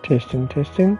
Testing, testing.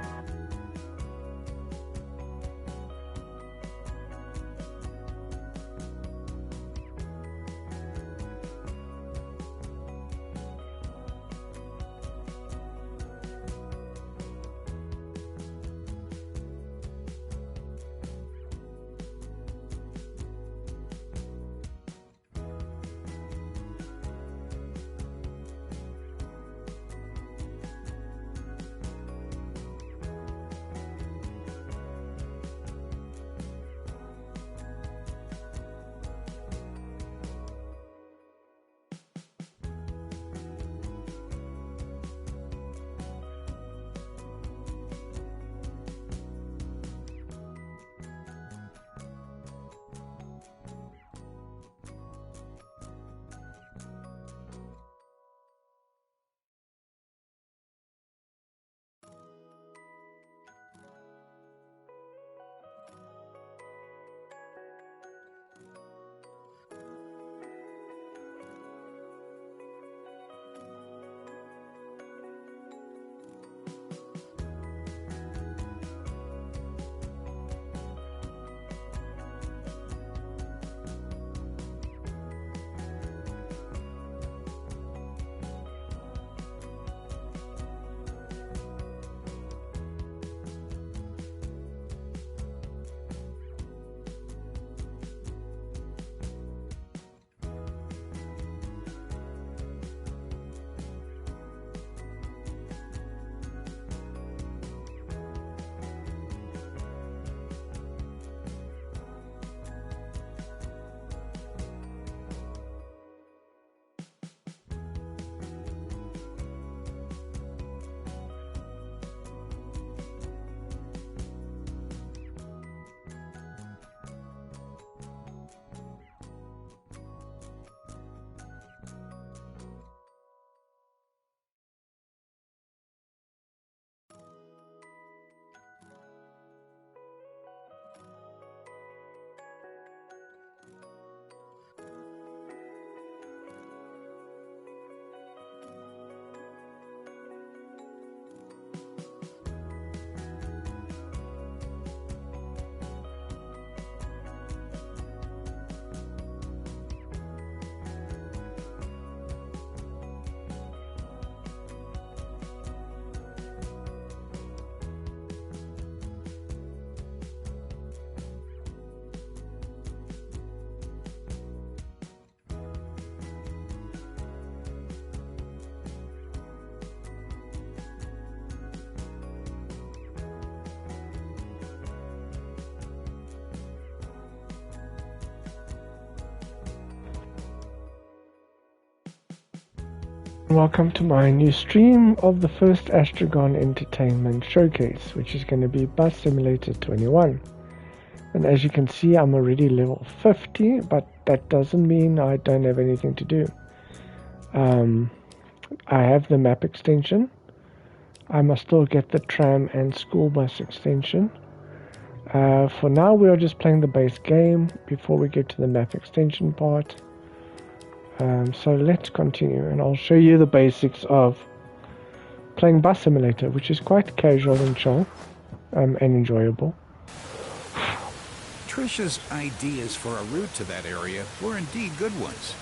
Welcome to my new stream of the first Astragon Entertainment Showcase, which is going to be Bus Simulator 21. And as you can see, I'm already level 50, but that doesn't mean I don't have anything to do. I have the map extension. I must still get the tram and school bus extension. For now, we are just playing the base game before we get to the map extension part. So let's continue, and I'll show you the basics of playing Bus Simulator, which is quite casual and chill and enjoyable. Trisha's ideas for a route to that area were indeed good ones.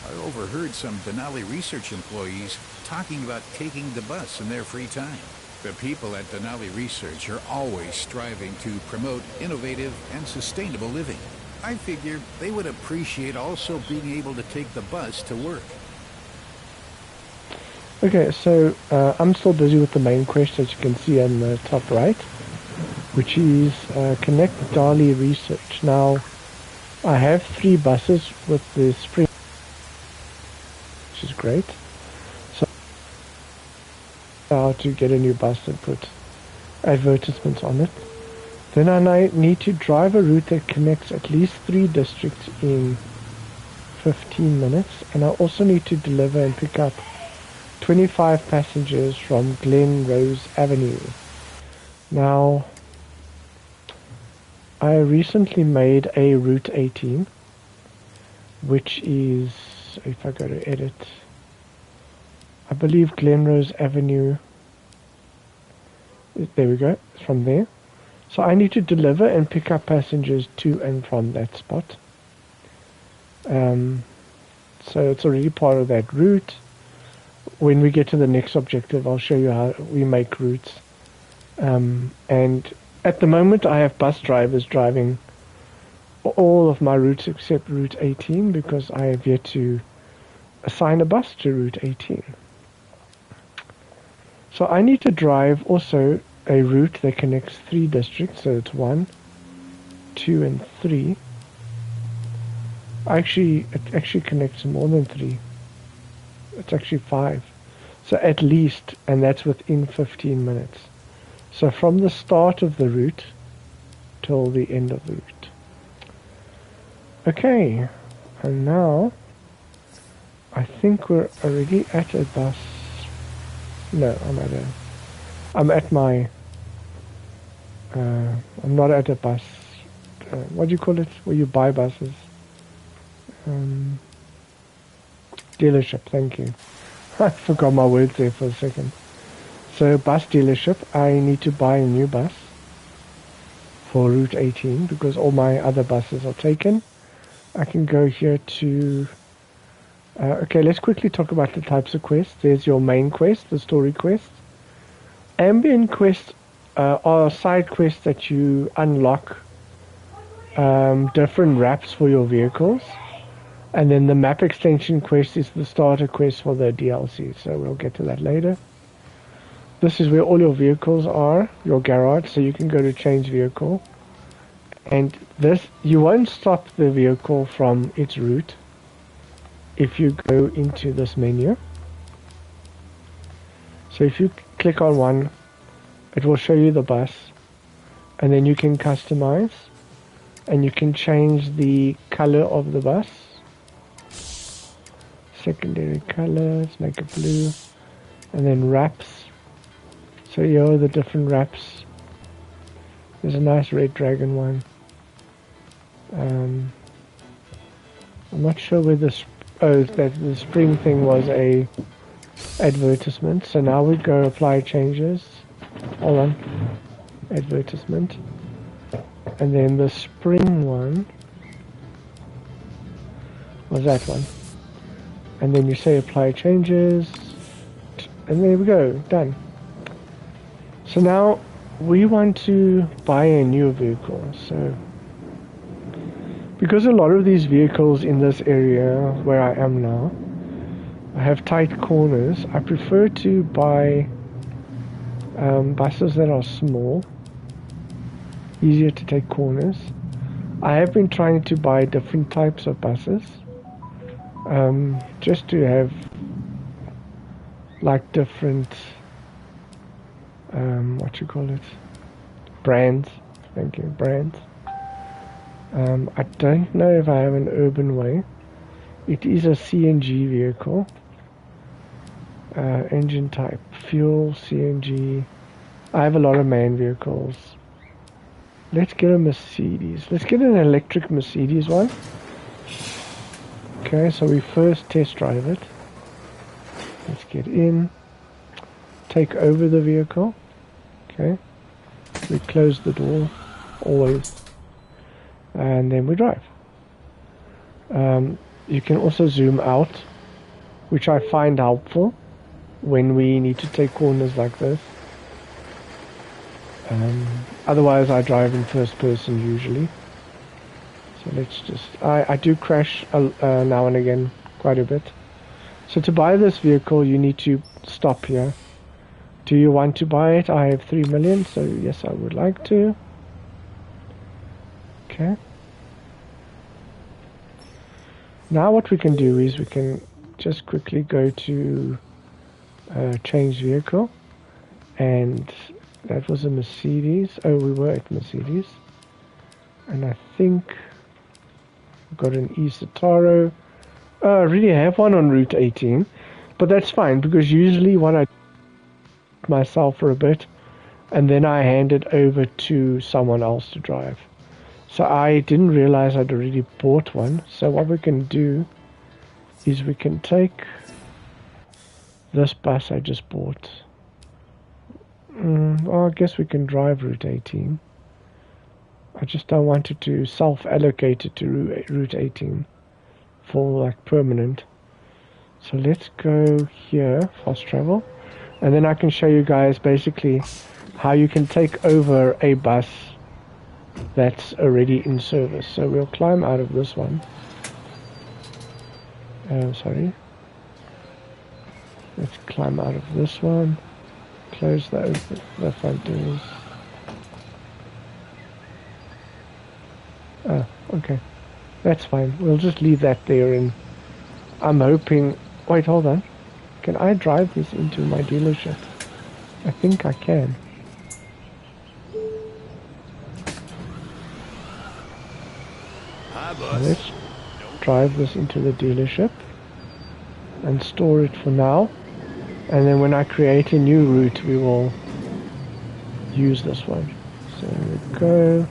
I overheard some Denali Research employees talking about taking the bus in their free time. The people at Denali Research are always striving to promote innovative and sustainable living. I figured they would appreciate also being able to take the bus to work. Okay, so I'm still busy with the main quest, as you can see on the top right, which is connect Denali Research. Now, I have 3 buses with the spring, which is great. So, how to get a new bus and put advertisements on it. Then I need to drive a route that connects at least 3 districts in 15 minutes, and I also need to deliver and pick up 25 passengers from Glen Rose Avenue. Now, I recently made a Route 18, which is, if I go to edit, I believe Glen Rose Avenue There we go, it's from there. So I need to deliver and pick up passengers to and from that spot. So it's already part of that route. When we get to the next objective, I'll show you how we make routes. And at the moment, I have bus drivers driving all of my routes except Route 18 because I have yet to assign a bus to Route 18. So I need to drive also a route that connects 3 districts. So it's 1, 2, and 3. It actually connects more than 3. It's actually 5. So at least, and that's within 15 minutes. So from the start of the route till the end of the route. Okay, and now I think we're already at a bus. No, I'm not at a bus. What do you call it? Where you buy buses? Dealership, thank you. I forgot my words there for a second. So bus dealership, I need to buy a new bus for Route 18 because all my other buses are taken. I can go here to... okay, let's quickly talk about the types of quests. There's your main quest, the story quest. Ambient quests are side quests that you unlock different wraps for your vehicles. And then the map extension quest is the starter quest for the DLC, so we'll get to that later. This is where all your vehicles are, your garage, so you can go to change vehicle. And this, you won't stop the vehicle from its route if you go into this menu. So if you click on one, it will show you the bus, and then you can customize, and you can change the color of the bus. Secondary colors, make it blue, and then wraps. So here are the different wraps. There's a nice red dragon one. I'm not sure where this. Oh, that the spring thing was a advertisement. So now we go apply changes. Hold on, advertisement, and then the spring one was that one. And then you say apply changes, and there we go, done. So now we want to buy a new vehicle. So because a lot of these vehicles in this area where I am now have tight corners, I prefer to buy buses that are small, easier to take corners. I have been trying to buy different types of buses. Just to have like different what you call it, brands. Thank you, brands. I don't know if I have an urban way. It is a CNG vehicle. Engine type fuel, CNG. I have a lot of man vehicles. Let's get a Mercedes. Let's get an electric Mercedes one. Okay, so we first test drive it. Let's get in, take over the vehicle. Okay, we close the door, always, and then we drive. You can also zoom out, which I find helpful when we need to take corners like this. Otherwise I drive in first person usually. So let's just, I do crash now and again quite a bit. So to buy this vehicle you need to stop here. Do you want to buy it? I have 3 million, so yes, I would like to. Okay. Now what we can do is we can just quickly go to change vehicle, and that was a Mercedes. Oh, we were at Mercedes, and I think we got an e-Citaro. I already have one on Route 18, but that's fine because usually what I do myself for a bit, and then I hand it over to someone else to drive. So I didn't realize I'd already bought one. So what we can do is we can take this bus I just bought. Well, I guess we can drive Route 18. I just don't want it to self-allocate it to Route 18 for like permanent. So let's go here, fast travel, and then I can show you guys basically how you can take over a bus that's already in service. So we'll climb out of this one. Sorry. Let's climb out of this one. Close the front doors. Oh, okay. That's fine. We'll just leave that there, and I'm hoping... Wait, hold on. Can I drive this into my dealership? I think I can. Hi, boss. Let's drive this into the dealership and store it for now. And then when I create a new route, we will use this one. So there we go.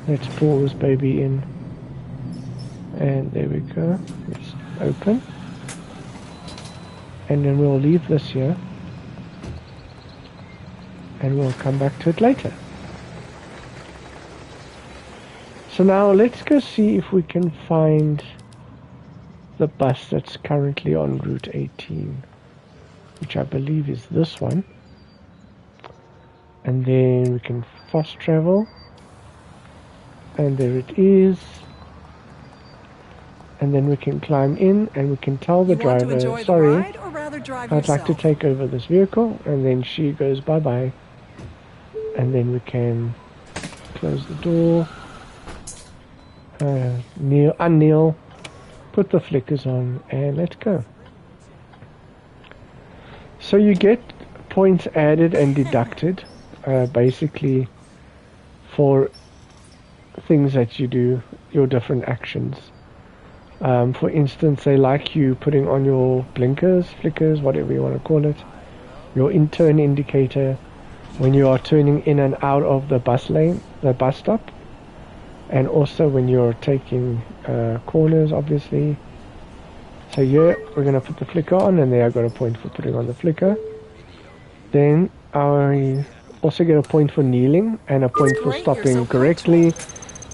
Let's pull this baby in. And there we go. It's open. And then we'll leave this here. And we'll come back to it later. So now let's go see if we can find the bus that's currently on Route 18, which I believe is this one. And then we can fast travel. And there it is. And then we can climb in and we can tell the driver, sorry, I'd like to take over this vehicle. And then she goes bye-bye. And then we can close the door. Unkneel, put the flickers on, and let's go. So you get points added and deducted, basically for things that you do, your different actions. For instance, they like you putting on your blinkers, flickers, whatever you want to call it, your in-turn indicator when you are turning in and out of the bus lane, the bus stop. And also when you're taking corners, obviously. So here, we're going to put the flicker on, and there I got a point for putting on the flicker. Then I also get a point for kneeling, and a point for stopping correctly.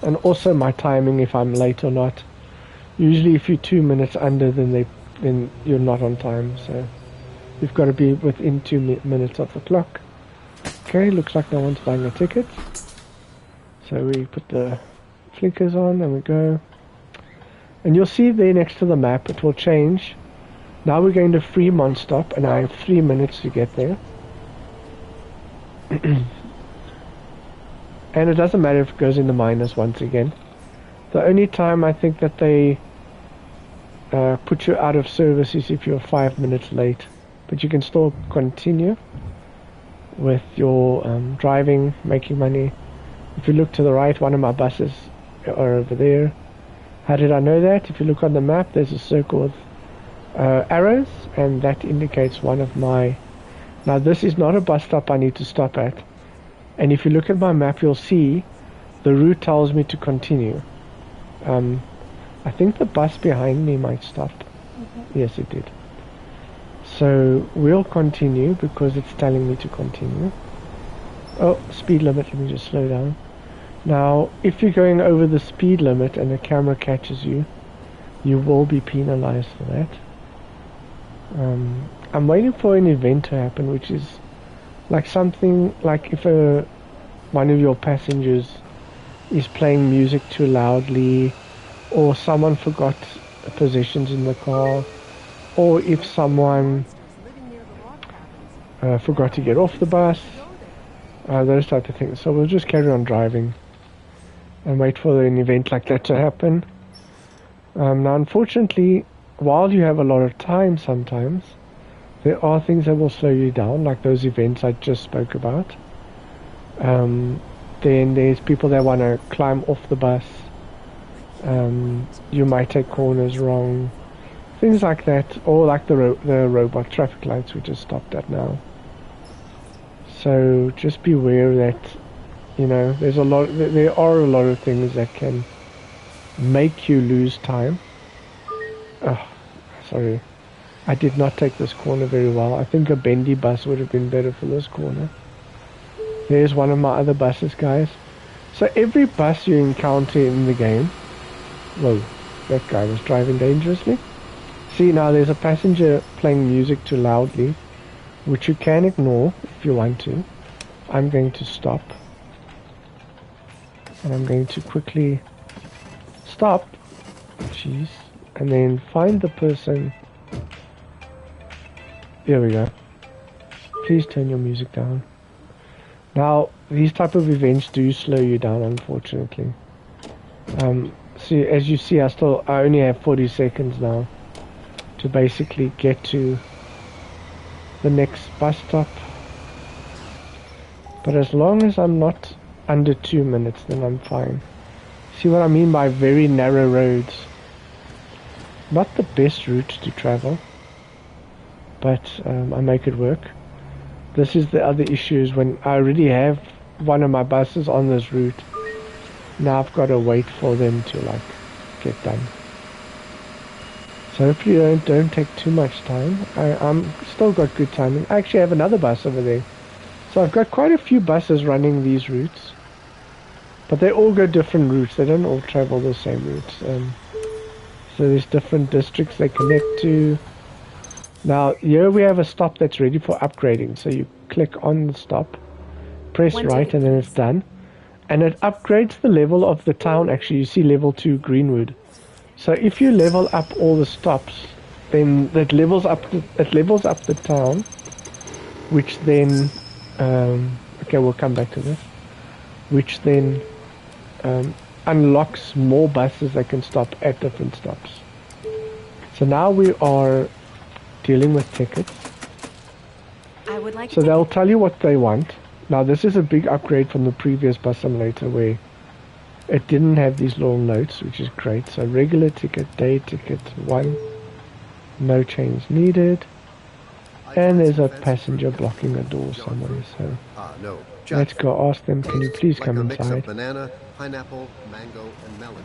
And also my timing, if I'm late or not. Usually if you're 2 minutes under, then you're not on time. So you've got to be within 2 minutes of the clock. Okay, looks like no one's buying a ticket. So we put the flickers on and we go, and you'll see there next to the map it will change. Now we're going to Fremont stop, and I have 3 minutes to get there. And it doesn't matter if it goes in the minus once again. The only time I think that they put you out of service is if you're 5 minutes late, but you can still continue with your driving, making money. If you look to the right, one of my buses are over there. How did I know that? If you look on the map, there's a circle with arrows, and that indicates one of my... Now this is not a bus stop I need to stop at. And if you look at my map, you'll see the route tells me to continue. I think the bus behind me might stop. Yes, it did. So we'll continue because it's telling me to continue. Oh, speed limit, let me just slow down. Now, if you're going over the speed limit and the camera catches you, you will be penalized for that. I'm waiting for an event to happen, which is like something like if one of your passengers is playing music too loudly, or someone forgot possessions in the car, or if someone forgot to get off the bus, those type of things. So we'll just carry on driving and wait for an event like that to happen. Now unfortunately, while you have a lot of time sometimes, there are things that will slow you down, like those events I just spoke about. Then there's people that want to climb off the bus. You might take corners wrong, things like that, or like the robot traffic lights we just stopped at now. So just beware that, you know, there are a lot of things that can make you lose time. Oh, sorry, I did not take this corner very well. I think a bendy bus would have been better for this corner. There's one of my other buses, guys. So every bus you encounter in the game... Whoa, that guy was driving dangerously. See, now there's a passenger playing music too loudly, which you can ignore if you want to. I'm going to stop. And I'm going to quickly stop. Jeez. And then find the person. There we go. Please turn your music down. Now, these type of events do slow you down, unfortunately. See, as you see, I only have 40 seconds now to basically get to the next bus stop. But as long as I'm not under 2 minutes, then I'm fine. See what I mean by very narrow roads? Not the best route to travel, but I make it work. This is the other issue, is when I already have one of my buses on this route. Now I've got to wait for them to like get done. So hopefully don't take too much time. I'm still got good timing. I actually have another bus over there. So I've got quite a few buses running these routes. But they all go different routes. They don't all travel the same routes. So there's different districts they connect to. Now here we have a stop that's ready for upgrading. So you click on the stop, press right, and then it's done. And it upgrades the level of the town. Actually, you see level 2 Greenwood. So if you level up all the stops, then that levels up the town, which then okay, we'll come back to this, which then unlocks more buses that can stop at different stops. So now we are dealing with tickets. So they'll tell you what they want. Now this is a big upgrade from the previous bus simulator where it didn't have these little notes, which is great. So regular ticket, day ticket 1, no change needed. And there's a passenger blocking a door somewhere, so let's go ask them, can you please come inside? Banana, pineapple, mango, and melon.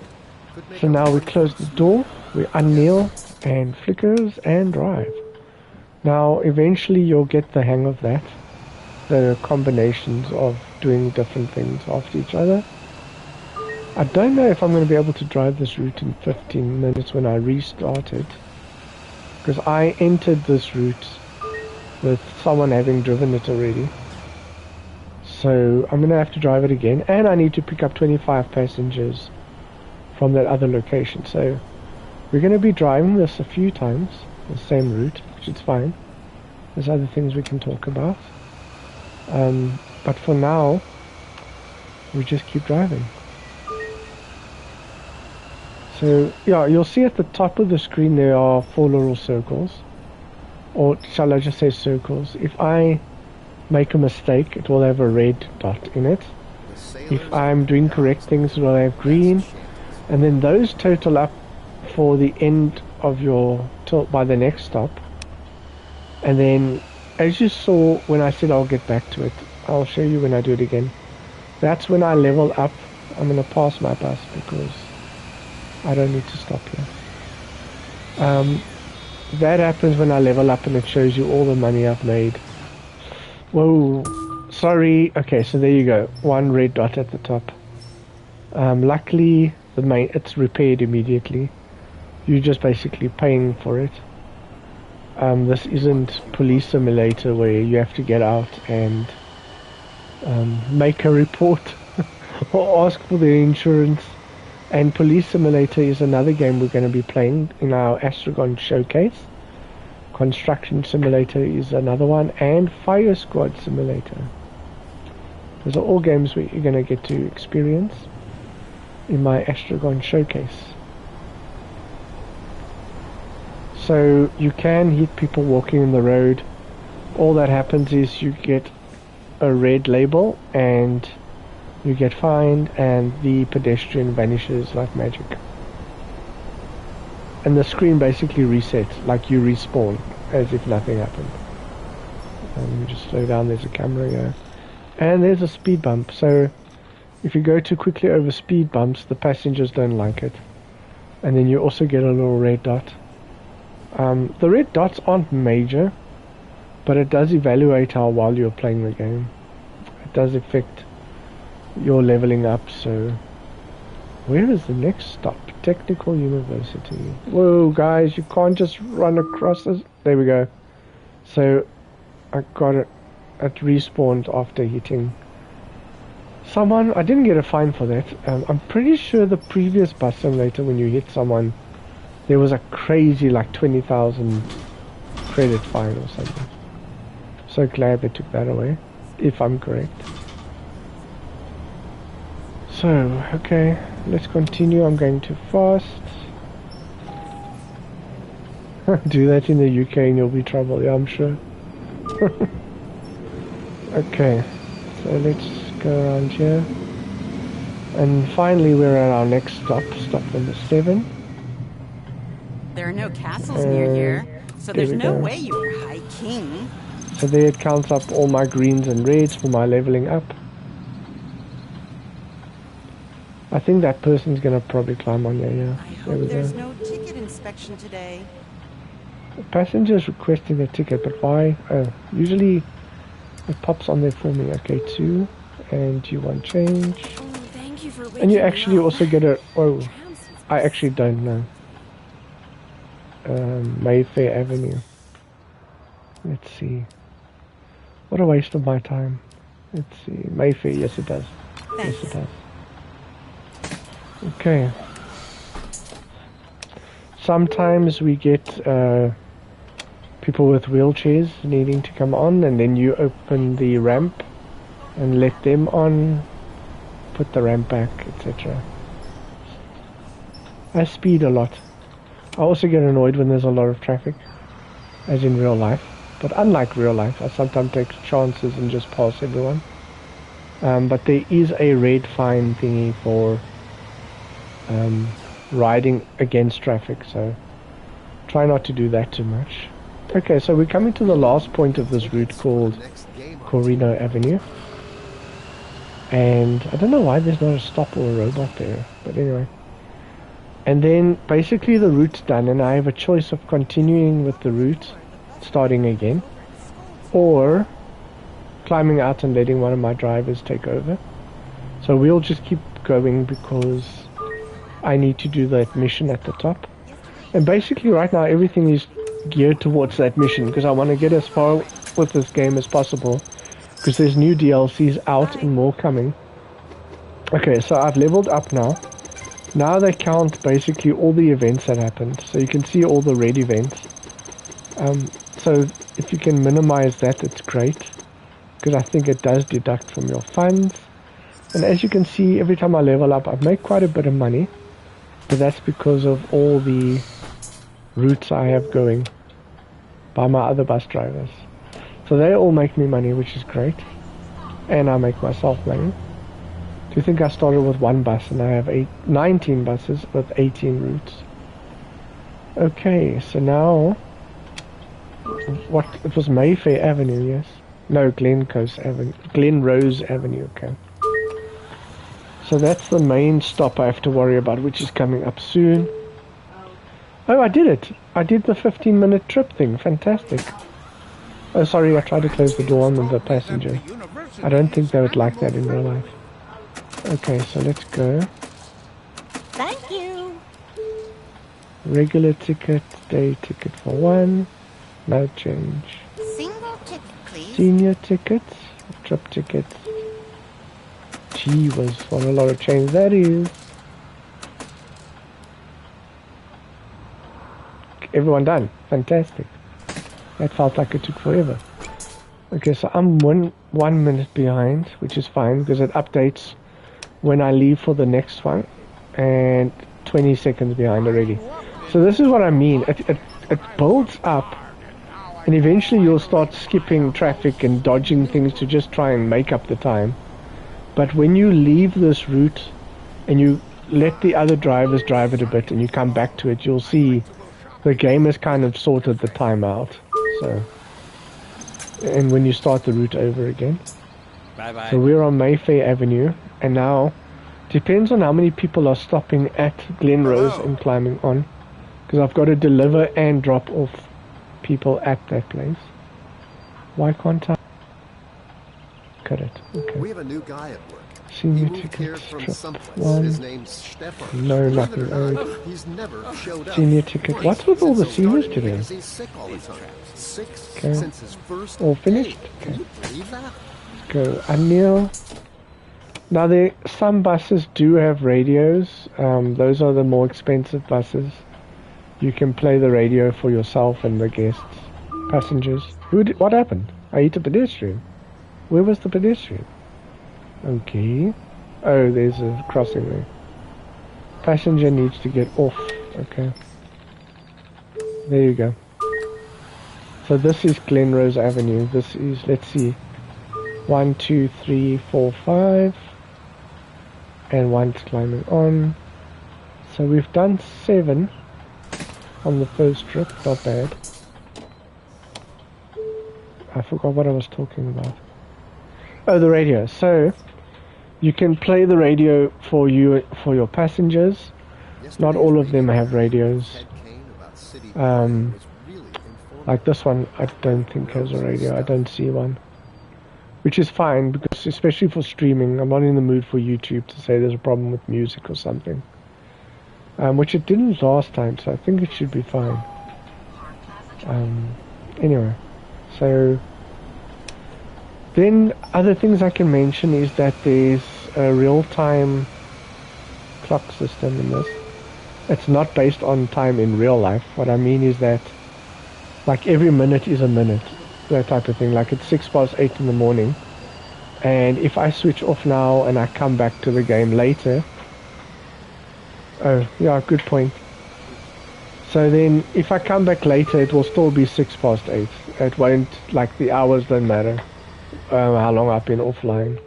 So now we close the door, we unkneel and flickers and drive. Now eventually you'll get the hang of that, the combinations of doing different things after each other. I don't know if I'm going to be able to drive this route in 15 minutes when I restart it, because I entered this route with someone having driven it already. So I'm going to have to drive it again, and I need to pick up 25 passengers from that other location. So we're going to be driving this a few times, the same route, which is fine. There's other things we can talk about. But for now, we just keep driving. So yeah, you'll see at the top of the screen there are 4 little circles. Or shall I just say circles? If I make a mistake, it will have a red dot in it. If I'm doing correct things, it will have green. And then those total up for the end of your by the next stop. And then, as you saw when I said I'll get back to it, I'll show you when I do it again. That's when I level up. I'm going to pass my bus because I don't need to stop here. That happens when I level up, and it shows you all the money I've made. Whoa, sorry. Okay, so there you go. 1 red dot at the top. Luckily, it's repaired immediately. You're just basically paying for it. This isn't Police Simulator where you have to get out and make a report or ask for the insurance. And Police Simulator is another game we're going to be playing in our Astragon Showcase. Construction Simulator is another one, and Fire Squad Simulator. Those are all games where you're going to get to experience in my Astragon Showcase. So you can hit people walking in the road. All that happens is you get a red label and you get fined, and the pedestrian vanishes like magic. And the screen basically resets, like you respawn, as if nothing happened. Let me just slow down, there's a camera here. And there's a speed bump, so if you go too quickly over speed bumps, the passengers don't like it. And then you also get a little red dot. The red dots aren't major, but it does evaluate how well you're playing the game. does affect your leveling up. So where is the next stop? Technical University. Whoa, guys, you can't just run across this. There we go. So I got it. It respawned after hitting someone. I didn't get a fine for that. I'm pretty sure the previous bus simulator, when you hit someone, there was a crazy like 20,000 credit fine or something. So glad they took that away, if I'm correct. So, okay, let's continue. I'm going too fast. Do that in the UK and you'll be trouble, yeah, I'm sure. Okay, so let's go around here. And finally we're at our next stop, stop number 7. There are no castles near here, so there's no way you were High King. So there it counts up all my greens and reds for my leveling up. I think that person's gonna probably climb on there, yeah. I hope there's no ticket inspection today. The passenger's requesting a ticket, but why? Oh, usually it pops on there for me. Okay, 2, and you want change. Oh, thank you for and you actually also get a, oh, I actually don't know. Mayfair Avenue. Let's see. What a waste of my time. Let's see. Mayfair, yes it does. Thanks. Yes it does. Okay. Sometimes we get people with wheelchairs needing to come on, and then you open the ramp and let them on, put the ramp back, etc. I speed a lot. I also get annoyed when there's a lot of traffic, as in real life. But unlike real life, I sometimes take chances and just pass everyone. But there is a red fine thingy for riding against traffic, so try not to do that too much. Okay, so we're coming to the last point of this route called Corino Avenue. And I don't know why there's not a stop or a robot there, but anyway. And then basically the route's done, and I have a choice of continuing with the route, starting again, or climbing out and letting one of my drivers take over. So we'll just keep going because I need to do that mission at the top. And basically right now everything is geared towards that mission because I want to get as far with this game as possible because there's new DLCs out and more coming. Okay, so I've leveled up now. Now they count basically all the events that happened, so you can see all the red events. So if you can minimize that, it's great, because I think it does deduct from your funds. And as you can see, every time I level up, I make quite a bit of money, but that's because of all the routes I have going by my other bus drivers. So they all make me money, which is great, and I make myself money. Do you think I started with one bus and I have 19 buses with 18 routes? Okay, so now, what, it was Mayfair Avenue, yes? No, Glenrose Avenue, okay. So that's the main stop I have to worry about, which is coming up soon. Oh, I did it! I did the 15-minute trip thing, fantastic. Oh, sorry, I tried to close the door on the passenger. I don't think they would like that in real life. Okay, so let's go. Thank you. Regular ticket, day ticket for 1, no change. Single ticket, please. Senior tickets, trip tickets. Gee whiz, what a lot of change that is. Everyone done, fantastic. That felt like it took forever. Okay, so I'm one minute behind, which is fine because it updates when I leave for the next one, and 20 seconds behind already. So this is what I mean. It builds up, and eventually you'll start skipping traffic and dodging things to just try and make up the time. But when you leave this route and you let the other drivers drive it a bit and you come back to it, you'll see the game has kind of sorted the time out. So, and when you start the route over again. Bye-bye. So we're on Mayfair Avenue, and now depends on how many people are stopping at Glenrose and climbing on, because I've got to deliver and drop off people at that place. Why can't I? cut it. Okay. We have a new guy at work. Senior He moved here ticket, from trip someplace. 1. His name's Stefan. No, Believe it nothing or not, owed. he's never showed up. Senior ticket. Once What's with all the since seniors started today? because he's sick all the time. Sick Okay. since his first All finished? day. Can you believe that? Go. Anil. Now, some buses do have radios. Those are the more expensive buses. You can play the radio for yourself and the guests, passengers. What happened? I hit a pedestrian. Where was the pedestrian? Okay. Oh, there's a crossing there. Passenger needs to get off. Okay. There you go. So this is Glenrose Avenue. This is, let's see, 1, 2, 3, 4, 5. And one's climbing on. So we've done 7 on the first trip. Not bad. I forgot what I was talking about. Oh, the radio. So you can play the radio for your passengers. Not all of them have radios. Like this one, I don't think has a radio. I don't see one. Which is fine, because especially for streaming, I'm not in the mood for YouTube to say there's a problem with music or something. Which it didn't last time, so I think it should be fine. Anyway, so then other things I can mention is that there's a real-time clock system in this. It's not based on time in real life. What I mean is that like every minute is a minute. That type of thing. Like it's 8:06 in the morning, and if I switch off now and I come back to the game later, oh yeah, good point. So then if I come back later, it will still be 8:06. It won't, like, the hours don't matter how long I've been offline.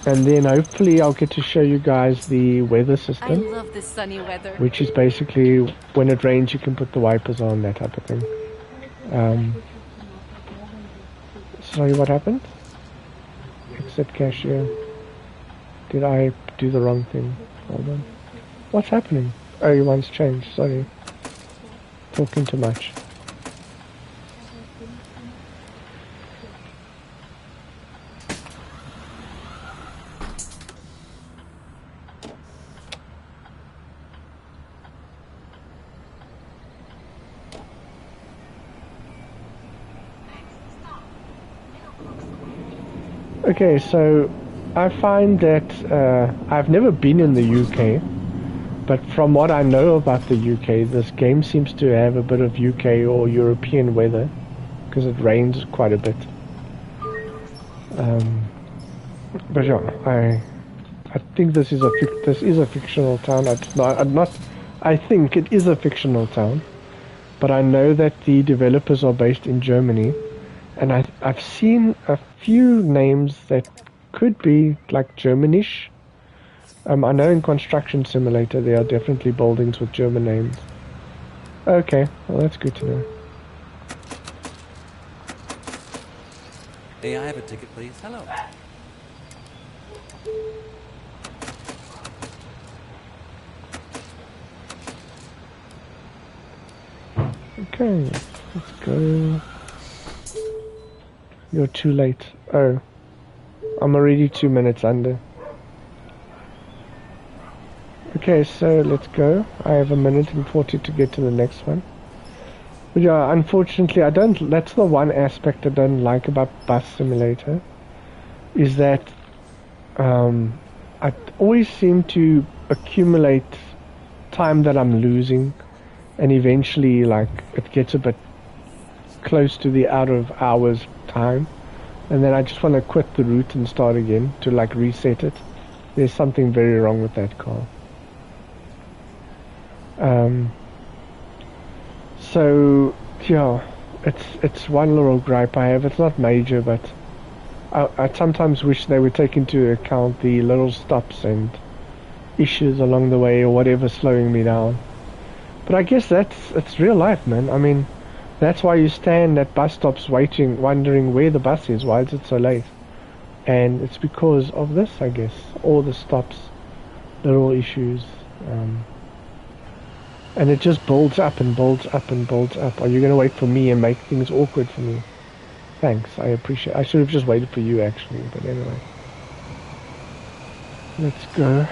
And then hopefully I'll get to show you guys the weather system. I love this sunny weather. Which is basically when it rains you can put the wipers on, that type of thing. Sorry, what happened? Exit cashier. Did I do the wrong thing? Hold on. What's happening? Oh, your one's changed. Sorry. Talking too much. Okay, so I find that I've never been in the UK, but from what I know about the UK, this game seems to have a bit of UK or European weather, because it rains quite a bit. But yeah, I think this is a fictional town. I think it is a fictional town, but I know that the developers are based in Germany. And I've seen a few names that could be like Germanish. I know in Construction Simulator there are definitely buildings with German names. Okay, well that's good to know. Hey, I have a ticket, please. Hello. Okay, let's go. You're too late. Oh, I'm already 2 minutes under. Okay, so let's go. I have 1:40 to get to the next one. But yeah, unfortunately, that's the one aspect I don't like about Bus Simulator, is that I always seem to accumulate time that I'm losing, and eventually, like, it gets a bit close to the out of hours time, and then I just want to quit the route and start again to like reset it. There's something very wrong with that car. So yeah, it's one little gripe I have. It's not major, but I sometimes wish they would take into account the little stops and issues along the way or whatever slowing me down. But I guess it's real life, man. I mean, that's why you stand at bus stops waiting, wondering where the bus is, why is it so late? And it's because of this, I guess. All the stops, little issues. And it just builds up and builds up and builds up. Are you going to wait for me and make things awkward for me? Thanks, I appreciate. I should have just waited for you actually, but anyway. Let's go.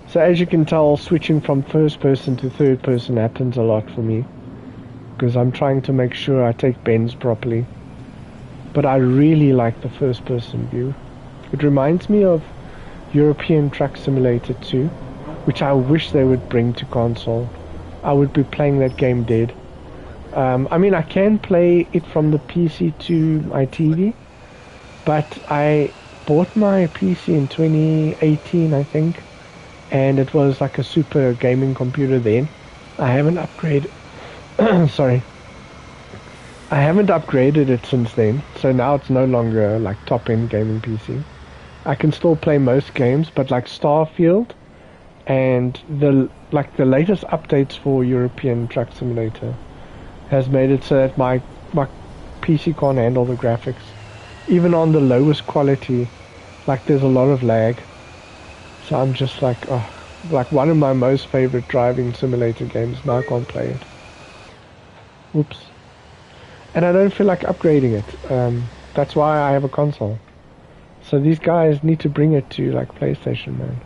So as you can tell, switching from first person to third person happens a lot for me, because I'm trying to make sure I take bends properly. But I really like the first person view. It reminds me of European Truck Simulator 2, which I wish they would bring to console. I would be playing that game dead. I mean, I can play it from the PC to my TV, but I bought my PC in 2018, I think, and it was like a super gaming computer then. I haven't upgraded. Sorry. I haven't upgraded it since then, so now it's no longer like top-end gaming PC. I can still play most games, but like Starfield and the latest updates for European Truck Simulator has made it so that my PC can't handle the graphics. Even on the lowest quality, like there's a lot of lag. So I'm just like, oh, like one of my most favorite driving simulator games, now I can't play it. Whoops. And I don't feel like upgrading it. That's why I have a console. So these guys need to bring it to like PlayStation, man.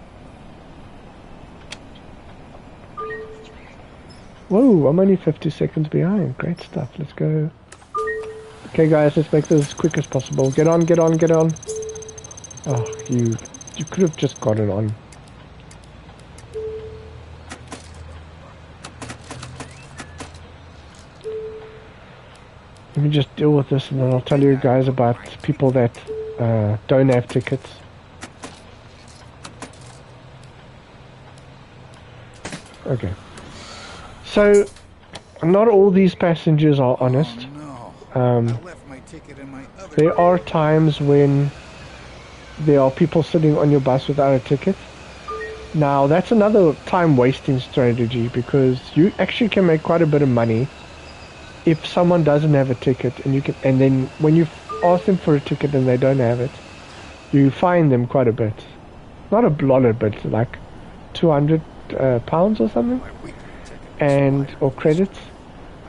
Whoa, I'm only 50 seconds behind. Great stuff. Let's go. Okay, guys, let's make this as quick as possible. Get on, get on, get on. Oh, you could have just got it on. Let me just deal with this and then I'll tell you guys about people that don't have tickets. Okay. So, not all these passengers are honest. There are times when there are people sitting on your bus without a ticket. Now, that's another time-wasting strategy because you actually can make quite a bit of money if someone doesn't have a ticket, and then when you ask them for a ticket and they don't have it, you fine them quite a bit. Not a lot of bit, like £200 or something, or credits,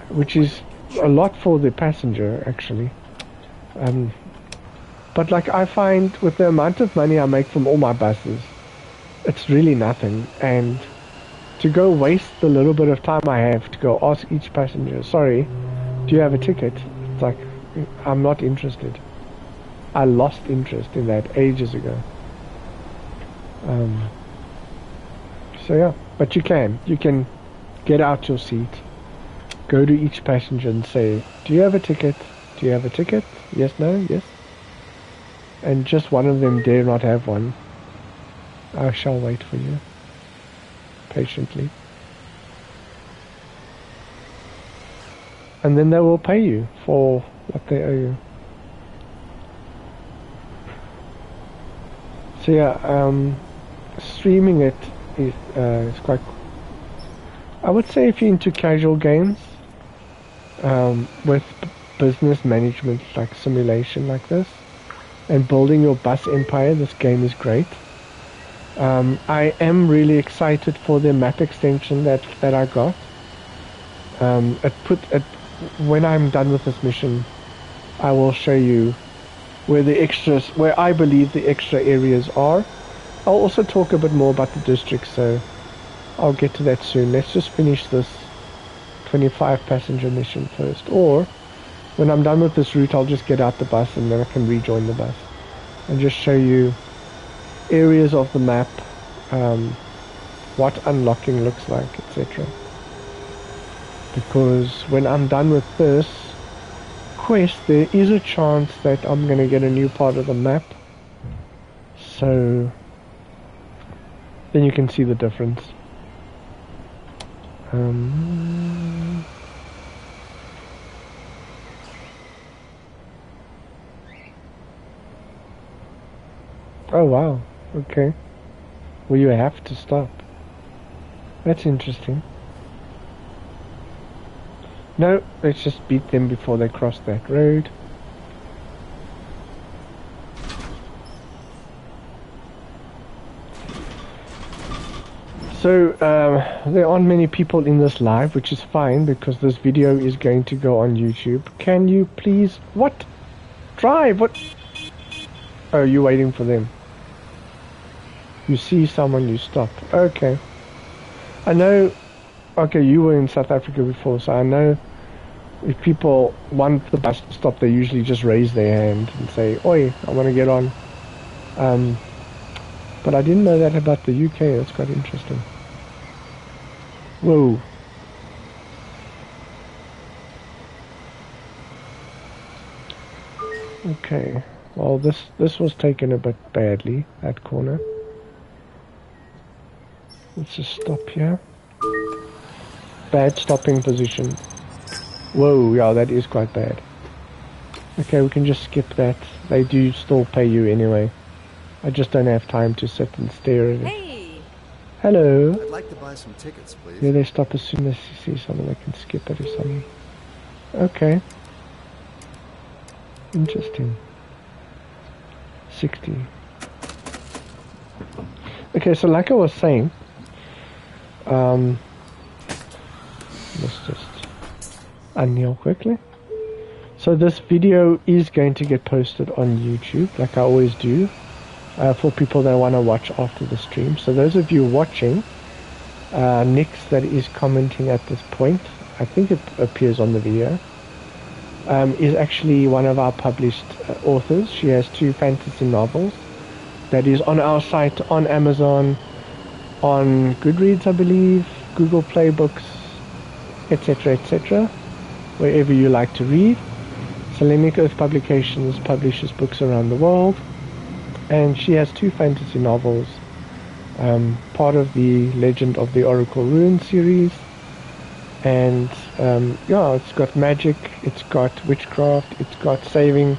which is a lot for the passenger actually. But like I find with the amount of money I make from all my buses, it's really nothing, and to go waste the little bit of time I have to go ask each passenger, sorry, do you have a ticket? It's like, I'm not interested. I lost interest in that ages ago. So yeah, but you can get out your seat, go to each passenger and say, do you have a ticket? Do you have a ticket? Yes, no, yes. And just one of them dare not have one. I shall wait for you patiently. And then they will pay you for what they owe you. So yeah, streaming it is quite... I would say if you're into casual games, with business management, like simulation like this, and building your bus empire, this game is great. I am really excited for the map extension that I got. When I'm done with this mission, I will show you where I believe the extra areas are. I'll also talk a bit more about the district, so I'll get to that soon. Let's just finish this 25 passenger mission first, or when I'm done with this route I'll just get out the bus and then I can rejoin the bus and just show you areas of the map, what unlocking looks like, etc. Because when I'm done with this quest, there is a chance that I'm going to get a new part of the map. So then you can see the difference. Oh wow, okay. Well, you have to stop. That's interesting. No, let's just beat them before they cross that road. So there aren't many people in this live, which is fine because this video is going to go on YouTube. Can you please... What? Drive! What? Oh, you're waiting for them. You see someone, you stop. Okay. I know... Okay, you were in South Africa before, so I know if people want the bus to stop, they usually just raise their hand and say, "Oi, I want to get on." But I didn't know that about the UK. That's quite interesting. Whoa. Okay. Well, this was taken a bit badly, that corner. Let's just stop here. Bad stopping position. Whoa, yeah, that is quite bad. Okay, we can just skip that. They do still pay you anyway. I just don't have time to sit and stare at it. Hey. Hello. I'd like to buy some tickets, please. Yeah, they stop as soon as you see something. They can skip it or something. Okay. Interesting. 60. Okay, so like I was saying, let's just unkneel quickly. So this video is going to get posted on YouTube, like I always do, for people that want to watch after the stream. So those of you watching, Nix that is commenting at this point, I think it appears on the video, is actually one of our published authors. She has 2 fantasy novels that is on our site, on Amazon, on Goodreads, I believe, Google Play Books, etc., etc., wherever you like to read. Selenic Earth Publications publishes books around the world, and she has 2 fantasy novels, part of the Legend of the Oracle Rune series, and yeah, it's got magic, it's got witchcraft, it's got saving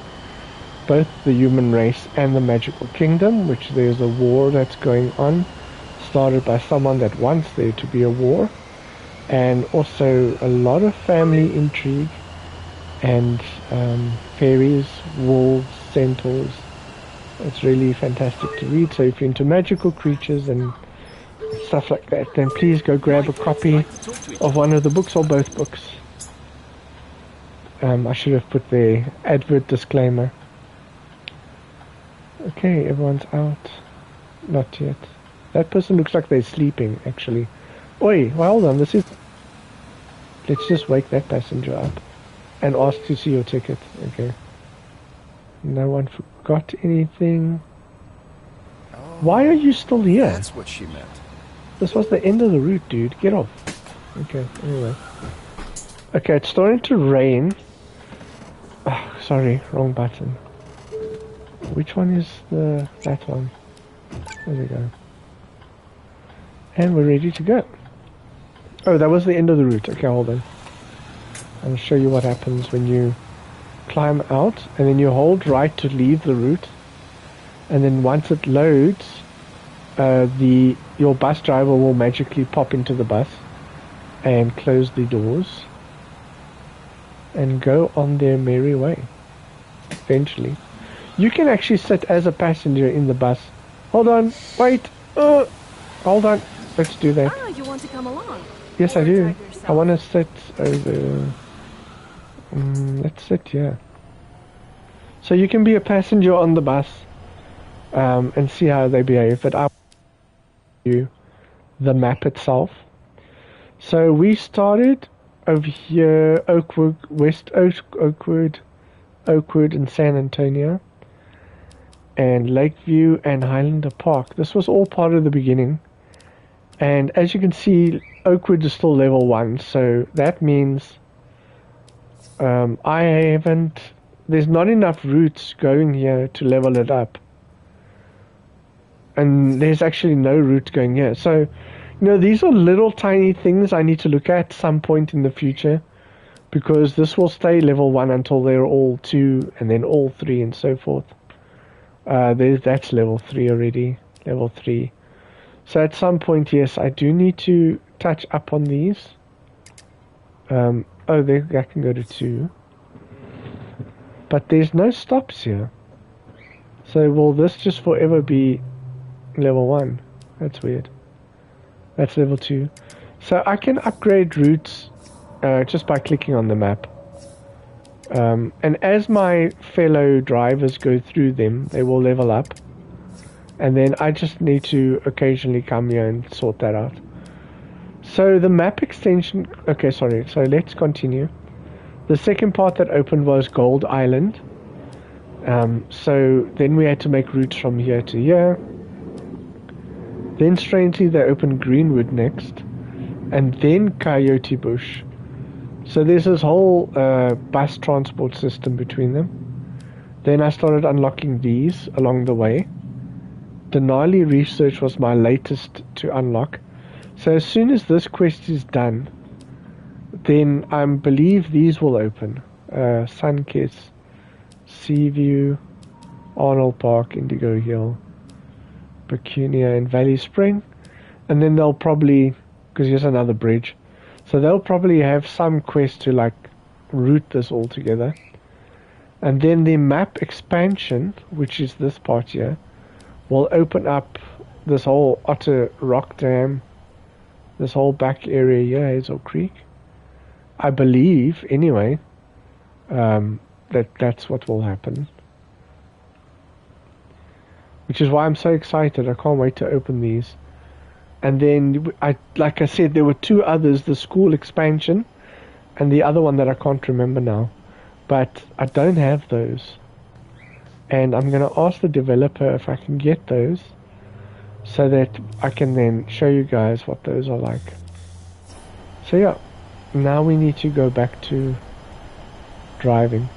both the human race and the magical kingdom, which there's a war that's going on, started by someone that wants there to be a war, and also a lot of family intrigue, and fairies, wolves, centaurs. It's really fantastic to read. So if you're into magical creatures and stuff like that, then please go grab a copy of one of the books or both books. I should have put the advert disclaimer. Okay, everyone's out. Not yet. That person looks like they're sleeping, actually. Oi, well, hold on, this is... Let's just wake that passenger up and ask to see your ticket. Okay. No one forgot anything. Oh, why are you still here? That's what she meant. This was the end of the route, dude. Get off. Okay, anyway. Okay, it's starting to rain. Oh, sorry, wrong button. Which one is that one? There we go. And we're ready to go. Oh, that was the end of the route. Okay, hold on. I'll show you what happens when you climb out, and then you hold right to leave the route, and then once it loads, your bus driver will magically pop into the bus and close the doors and go on their merry way. Eventually, you can actually sit as a passenger in the bus. Hold on, wait, hold on, let's do that. Ah, you want to come along? Yes, I do. I want to sit over. Let's sit here. So you can be a passenger on the bus and see how they behave. But I'll show you the map itself. So we started over here, Oakwood, West Oakwood, and San Antonio, and Lakeview and Highlander Park. This was all part of the beginning. And as you can see, Oakwood is still level 1, so that means there's not enough routes going here to level it up. And there's actually no route going here. So, these are little tiny things I need to look at some point in the future, because this will stay level 1 until they're all 2, and then all 3, and so forth. That's level 3 already, level 3. So at some point, yes, I do need to touch up on these. I can go to 2. But there's no stops here. So will this just forever be level 1? That's weird. That's level 2. So I can upgrade routes just by clicking on the map. And as my fellow drivers go through them, they will level up. And then I just need to occasionally come here and sort that out. So the map extension... Okay, sorry. So let's continue. The second part that opened was Gold Island. So then we had to make routes from here to here. Then strangely they opened Greenwood next. And then Coyote Bush. So there's this whole bus transport system between them. Then I started unlocking these along the way. Denali Research was my latest to unlock. So as soon as this quest is done, then I believe these will open. Sunkiss, Seaview, Arnold Park, Indigo Hill, Pecunia and Valley Spring. And then they'll probably, because here's another bridge, so they'll probably have some quest to like route this all together. And then the map expansion, which is this part here, will open up this whole Otter Rock Dam, this whole back area here, Hazel Creek. I believe, anyway, that's what will happen. Which is why I'm so excited. I can't wait to open these. And then, like I said, there were two others, the school expansion and the other one that I can't remember now. But I don't have those. And I'm going to ask the developer if I can get those so that I can then show you guys what those are like. So yeah, now we need to go back to driving.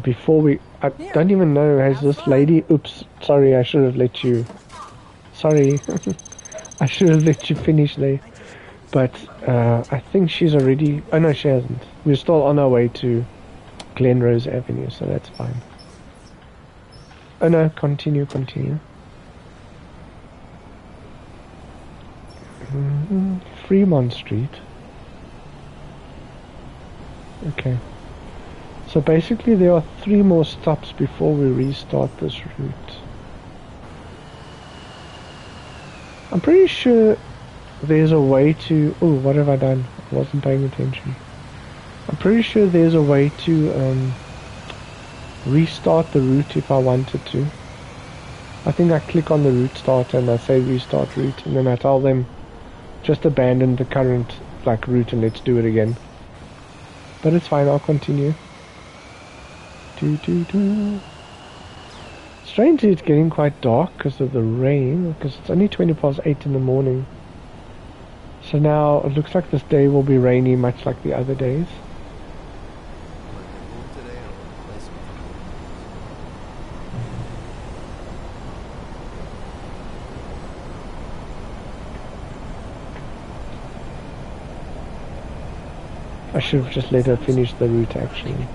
Before we... I don't even know, has this lady... Oops, sorry, I should have let you... Sorry. I should have let you finish there. But I think she's already... Oh no, she hasn't. We're still on our way to Glenrose Avenue, so that's fine. Oh no, continue. Fremont Street. Okay. So basically there are 3 more stops before we restart this route. I'm pretty sure there's a way to... Oh, what have I done? I wasn't paying attention. I'm pretty sure there's a way to restart the route if I wanted to. I think I click on the route start and I say restart route, and then I tell them just abandon the current route and let's do it again. But it's fine, I'll continue. Strangely, it's getting quite dark because of the rain, because it's only 8:20 in the morning. So now it looks like this day will be rainy, much like the other days. I should have just let her finish the route actually.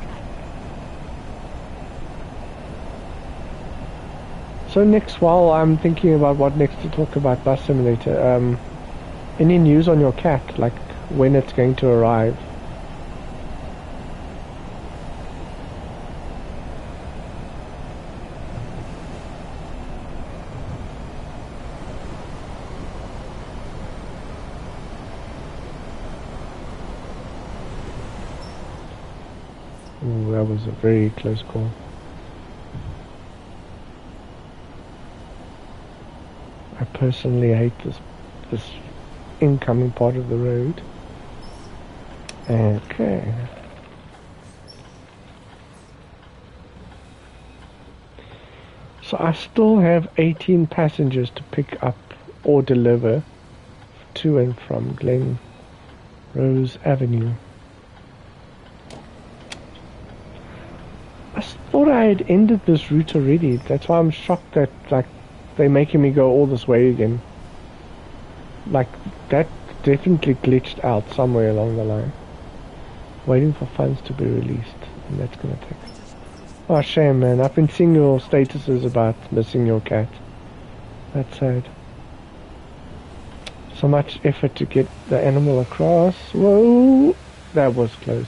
So next, while I'm thinking about what next to talk about Bus Simulator, any news on your cat, like when it's going to arrive? Ooh, that was a very close call. I personally hate this incoming part of the road. Okay. So I still have 18 passengers to pick up or deliver to and from Glenrose Avenue. I thought I had ended this route already. That's why I'm shocked that they're making me go all this way again. That definitely glitched out somewhere along the line. Waiting for funds to be released, and that's gonna take... Oh shame, man. I've been seeing your statuses about missing your cat. That's sad. So much effort to get the animal across. Whoa! That was close.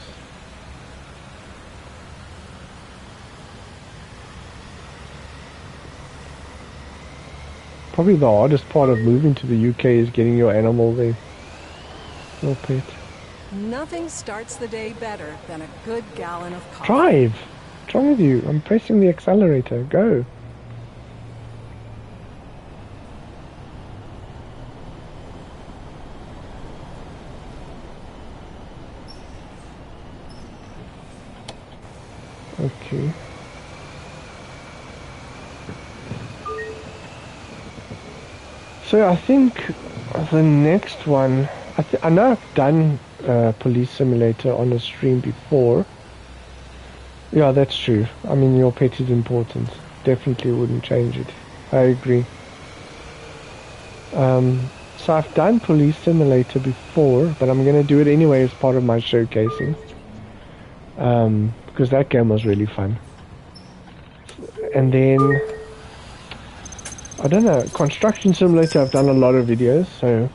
Probably the hardest part of moving to the UK is getting your animal there. Your pet. Nothing starts the day better than a good gallon of coffee. Drive! What's wrong with you? I'm pressing the accelerator. Go! Okay. So I think the next one, I know I've done Police Simulator on a stream before. Yeah, that's true. I mean, your pet is important. Definitely wouldn't change it. I agree. So I've done Police Simulator before, but I'm going to do it anyway as part of my showcasing. Because that game was really fun. And then, I don't know, Construction Simulator, I've done a lot of videos, so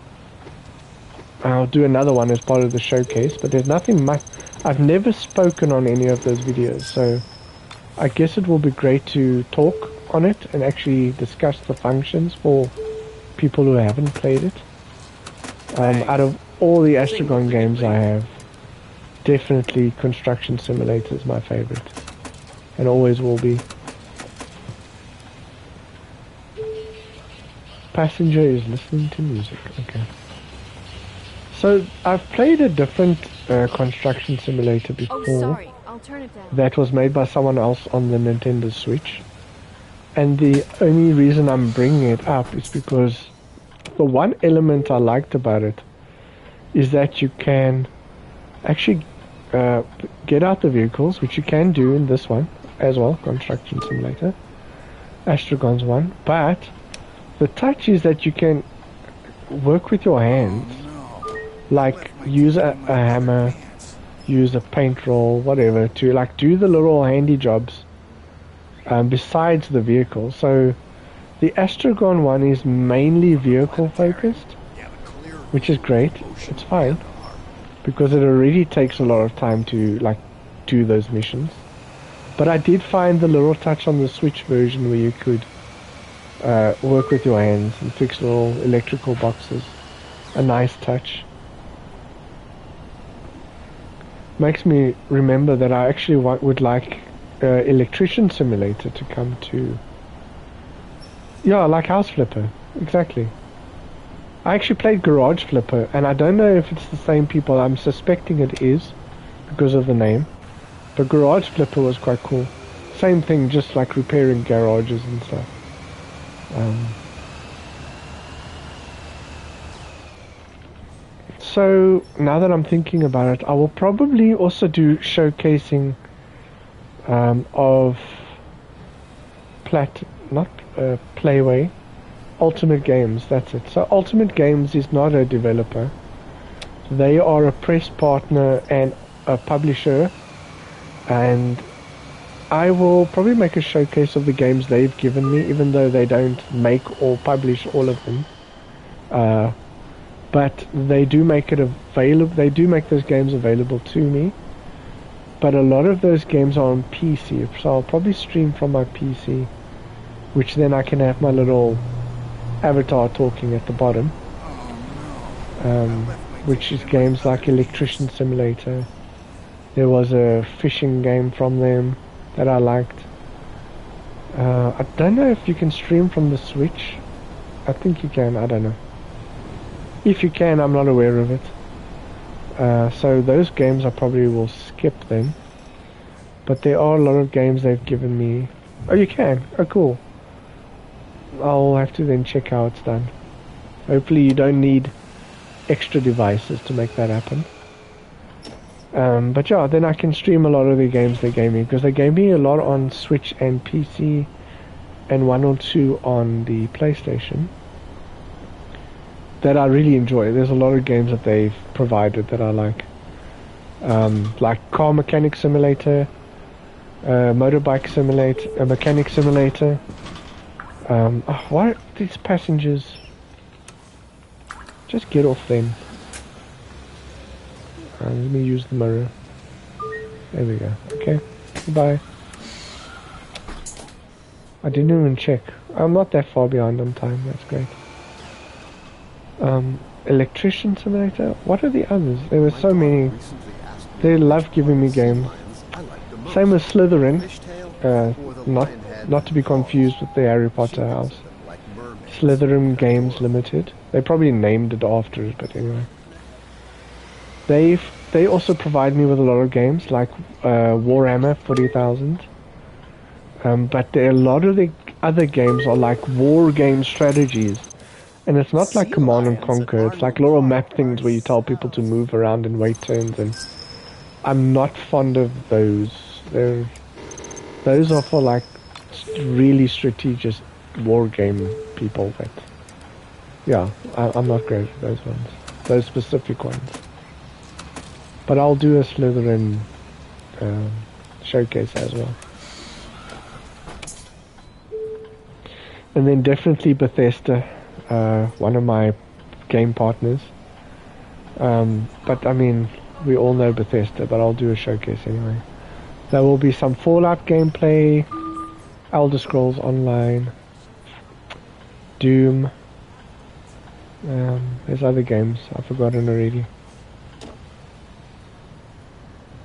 I'll do another one as part of the showcase, but there's nothing much. I've never spoken on any of those videos, so I guess it will be great to talk on it and actually discuss the functions for people who haven't played it. Out of all the Astragon games I have, definitely Construction Simulator is my favorite, and always will be. Passenger is listening to music. Okay. So I've played a different Construction Simulator before. Oh, sorry. I'll turn it down. That was made by someone else on the Nintendo Switch. And the only reason I'm bringing it up is because the one element I liked about it is that you can actually get out the vehicles, which you can do in this one as well, Construction Simulator, Astragon's one, but the touch is that you can work with your hands, like use a hammer, use a paint roll, whatever, to like do the little handy jobs besides the vehicle. So the Astragon one is mainly vehicle focused, which is great. It's fine because it already takes a lot of time to like do those missions. But I did find the little touch on the Switch version where you could work with your hands and fix little electrical boxes. A nice touch. Makes me remember that I actually would like Electrician Simulator to come to. Yeah, like House Flipper. Exactly. I actually played Garage Flipper, and I don't know if it's the same people. I'm suspecting it is because of the name. But Garage Flipper was quite cool. Same thing, just like repairing garages and stuff. So now that I'm thinking about it, I will probably also do showcasing of Playway, Ultimate Games. That's it. So Ultimate Games is not a developer; they are a press partner and a publisher, and I will probably make a showcase of the games they've given me, even though they don't make or publish all of them. But they do make it available. They do make those games available to me. But a lot of those games are on PC, so I'll probably stream from my PC, which then I can have my little avatar talking at the bottom. Which is games like Electrician Simulator. There was a fishing game from them that I liked. I don't know if you can stream from the Switch. I think you can, I don't know. If you can, I'm not aware of it. So those games I probably will skip then. But there are a lot of games they've given me. Oh, you can? Oh, cool. I'll have to then check how it's done. Hopefully you don't need extra devices to make that happen. But yeah, then I can stream a lot of the games they gave me, because they gave me a lot on Switch and PC and one or two on the PlayStation that I really enjoy. There's a lot of games that they've provided that I like Car Mechanic Simulator, Motorbike Simulator, Mechanic Simulator. Why are these passengers? Just get off then. Let me use the mirror. There we go. Okay. Goodbye. I didn't even check. I'm not that far behind on time. That's great. Electrician Simulator. What are the others? There were so many. They love giving me games. Same with Slytherin. Not to be confused with the Harry Potter house. Slytherin Games Limited. They probably named it after it, but anyway. They also provide me with a lot of games like Warhammer 40,000. But a lot of the other games are like war game strategies. And it's not like Command and Conquer. It's like little map things where you tell people to move around and wait turns. And I'm not fond of those. Those are for like really strategic war game people. But yeah, I'm not great at those ones. Those specific ones. But I'll do a Slytherin showcase as well. And then definitely Bethesda, one of my game partners. But I mean, we all know Bethesda, but I'll do a showcase anyway. There will be some Fallout gameplay, Elder Scrolls Online, Doom. There's other games I've forgotten already.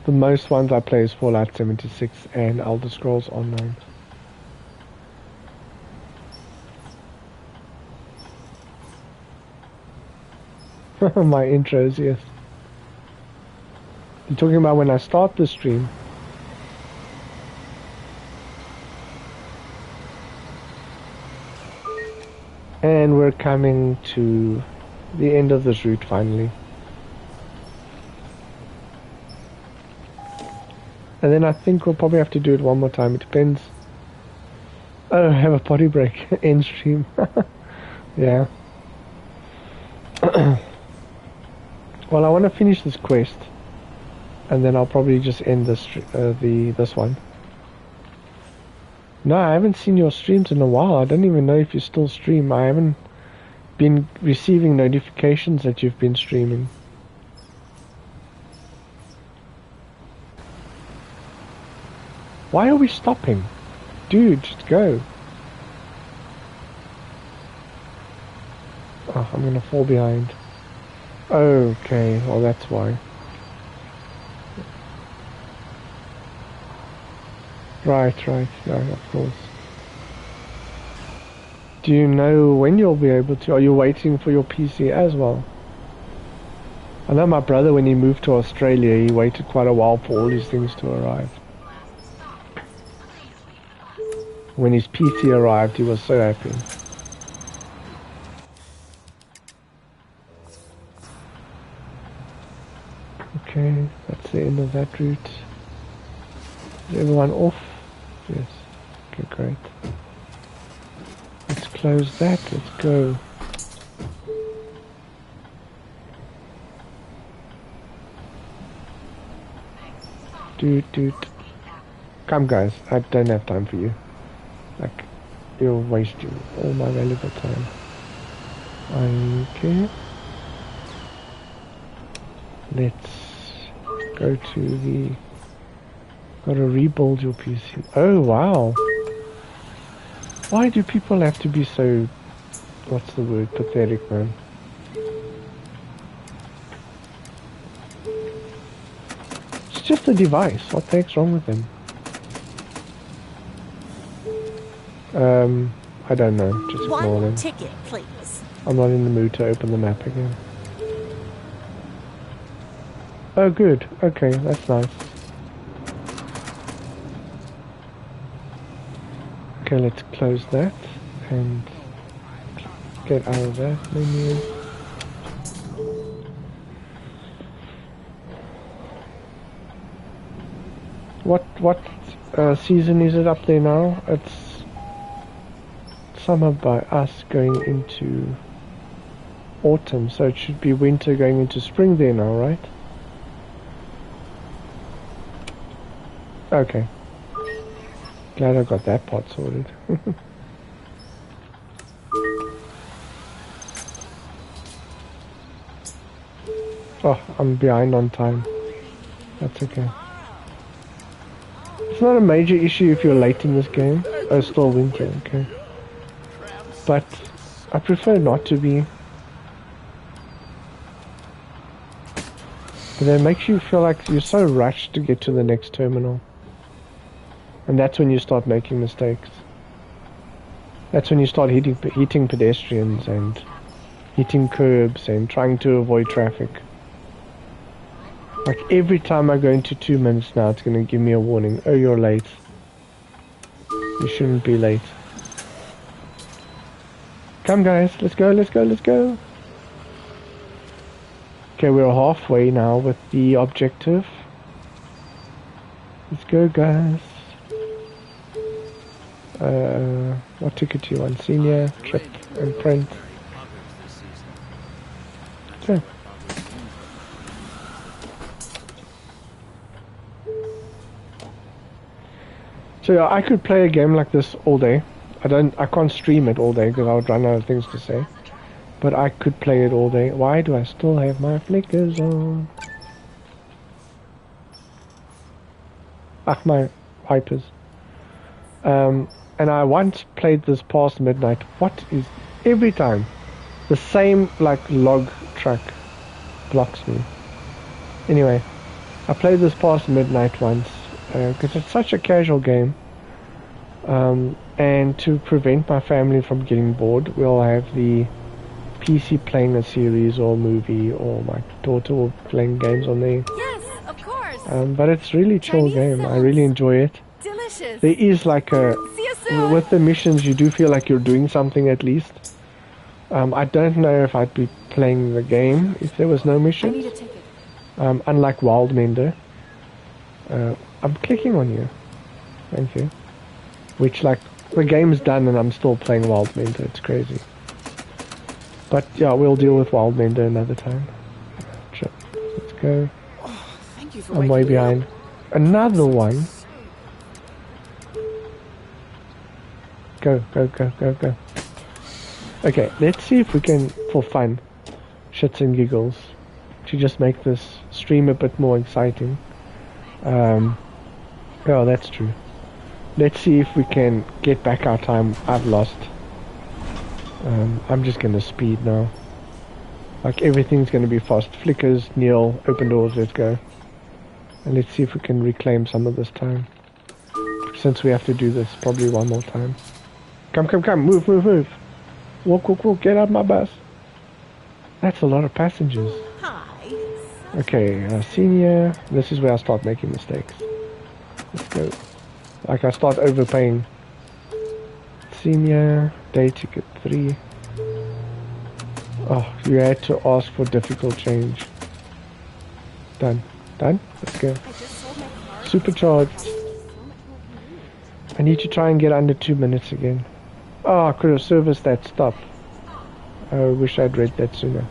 The most ones I play is Fallout 76 and Elder Scrolls Online. My intros, yes. You're talking about when I start the stream. And we're coming to the end of this route finally. And then I think we'll probably have to do it one more time. It depends. Oh, have a potty break. End stream. Yeah. Well, I want to finish this quest, and then I'll probably just end this this one. No, I haven't seen your streams in a while. I don't even know if you still stream. I haven't been receiving notifications that you've been streaming. Why are we stopping? Dude, just go. Oh, I'm gonna fall behind. Okay, well that's why. Right, yeah, of course. Do you know when you'll be able to? Are you waiting for your PC as well? I know my brother, when he moved to Australia, he waited quite a while for all his things to arrive. When his PC arrived, he was so happy. Okay, that's the end of that route. Is everyone off? Yes. Okay, great. Let's close that. Let's go. Dude. Come guys, I don't have time for you. Like, you're wasting all my valuable time. Okay. Let's go to the... Gotta rebuild your PC. Oh, wow. Why do people have to be so... What's the word? Pathetic, man. It's just a device. What the heck's wrong with them? I don't know. Just ignore them. One ticket, please. I'm not in the mood to open the map again. Oh, good. Okay, that's nice. Okay, let's close that and get out of that menu. What season is it up there now? It's summer by us going into autumn, so it should be winter going into spring there now, right? Okay. Glad I got that part sorted. Oh, I'm behind on time. That's okay. It's not a major issue if you're late in this game. Oh, it's still winter, okay. but I prefer not to be. But it makes you feel like you're so rushed to get to the next terminal. And that's when you start making mistakes. That's when you start hitting pedestrians and hitting curbs and trying to avoid traffic. Like every time I go into 2 minutes now, it's going to give me a warning. Oh, you're late. You shouldn't be late. Come guys, let's go, let's go, let's go. Okay, we're halfway now with the objective. Let's go guys. What ticket do you want? Senior, trip, and print. Okay. So yeah, I could play a game like this all day. I can't stream it all day because I would run out of things to say. But I could play it all day. Why do I still have my flickers on? My wipers. And I once played this past midnight. What is every time the same like log truck blocks me? Anyway, I played this past midnight once because it's such a casual game. And to prevent my family from getting bored, we'll have the PC playing a series or movie, or my daughter will playing games on there. Yes, of course. But it's really chill game. I really enjoy it. Delicious. There is like a See you soon. with the missions, you do feel like you're doing something at least. I don't know if I'd be playing the game if there was no I need missions. a ticket. Unlike Wildmender. I'm clicking on you. Thank you. Which, like, the game's done and I'm still playing Wildmender. It's crazy. But yeah, we'll deal with Wildmender another time. Sure. Let's go. Thank you for I'm way behind. Another one. Go, go, go, go, go. Okay, let's see if we can, for fun, shits and giggles, to just make this stream a bit more exciting. Oh, that's true. Let's see if we can get back our time I've lost. I'm just gonna speed now. Like everything's gonna be fast. Flickers, Neil, open doors, let's go. And let's see if we can reclaim some of this time. Since we have to do this probably one more time. Come, come, come, move, move, move. Walk, walk, walk, get out my bus. That's a lot of passengers. Hi. Okay, senior, this is where I start making mistakes. Let's go. Like I start overpaying. Senior, day ticket 3. Oh, you had to ask for difficult change. Done. Done? Let's go. I just sold my car. Supercharged. So much more convenient. I need to try and get under 2 minutes again. Oh, I could have serviced that stop. I wish I'd read that sooner.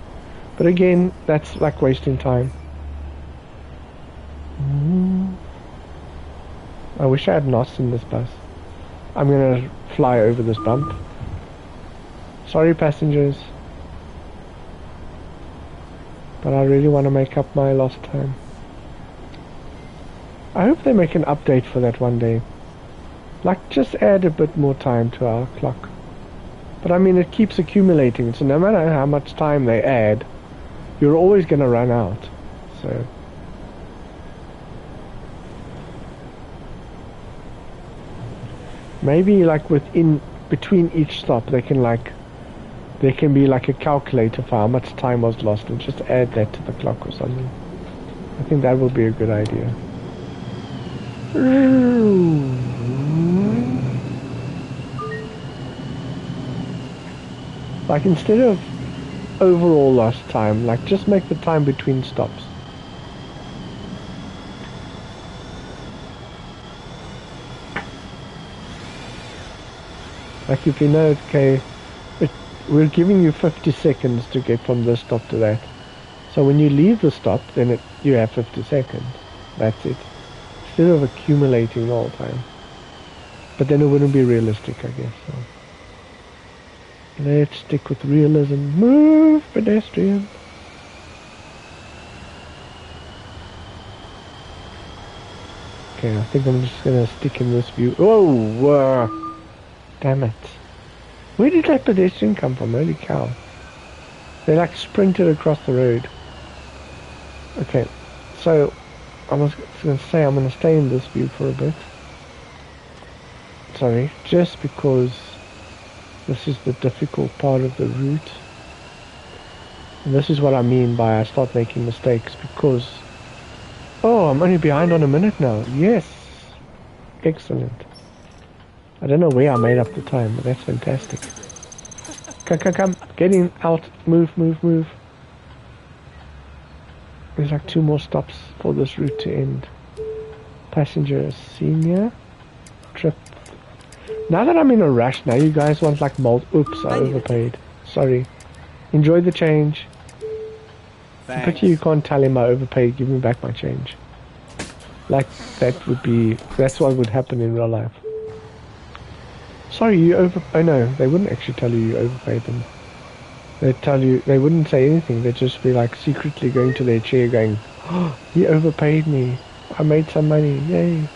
But again, that's like wasting time. I wish I had NOS in this bus. I'm gonna fly over this bump. Sorry passengers. But I really want to make up my lost time. I hope they make an update for that one day. Like, just add a bit more time to our clock. But I mean, it keeps accumulating, so no matter how much time they add, you're always gonna run out. So... maybe like between each stop there can be like a calculator for how much time was lost and just add that to the clock or something. I think that would be a good idea. Like instead of overall lost time, like just make the time between stops. Like if you know, okay, we're giving you 50 seconds to get from this stop to that. So when you leave the stop, then you have 50 seconds. That's it. Instead of accumulating the whole time. But then it wouldn't be realistic, I guess. So. Let's stick with realism. Move, pedestrian. Okay, I think I'm just gonna stick in this view. Oh! Damn it. Where did that pedestrian come from? Holy cow. They like sprinted across the road. Okay, so I was going to say I'm going to stay in this view for a bit. Sorry, just because this is the difficult part of the route. And this is what I mean by I start making mistakes because... Oh, I'm only behind on a minute now. Yes! Excellent. I don't know where I made up the time, but that's fantastic. Come. Get in, out. Move. There's like 2 more stops for this route to end. Passenger senior. Trip. Now that I'm in a rush, now you guys want like oops, I overpaid. Sorry. Enjoy the change. But you can't tell him I overpaid, give me back my change. Like, that's what would happen in real life. Sorry, oh no, they wouldn't actually tell you overpaid them. They'd tell you, they wouldn't say anything, they'd just be like secretly going to their chair going, oh, he overpaid me. I made some money, yay.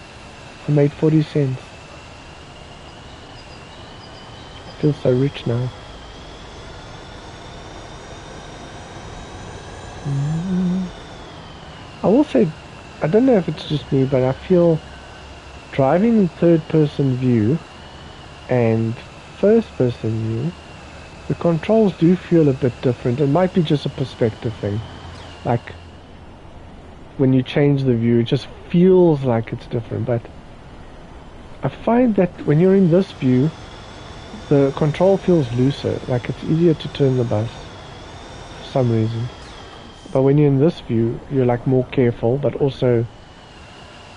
I made 40 cents. I feel so rich now. I will say, I don't know if it's just me, but I feel driving in third person view and first person view, the controls do feel a bit different. It might be just a perspective thing. Like, when you change the view, it just feels like it's different. But I find that when you're in this view, the control feels looser. Like, it's easier to turn the bus for some reason. But when you're in this view, you're like more careful, but also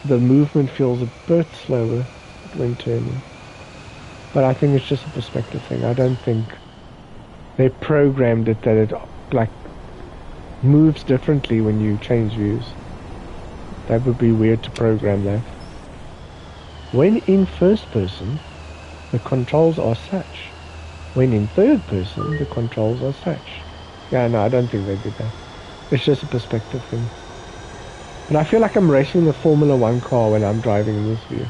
the movement feels a bit slower when turning. But I think it's just a perspective thing. I don't think they programmed it that it like moves differently when you change views. That would be weird to program that. When in first person, the controls are such. When in third person, the controls are such. Yeah, no, I don't think they did that. It's just a perspective thing. But I feel like I'm racing the Formula 1 car when I'm driving in this view.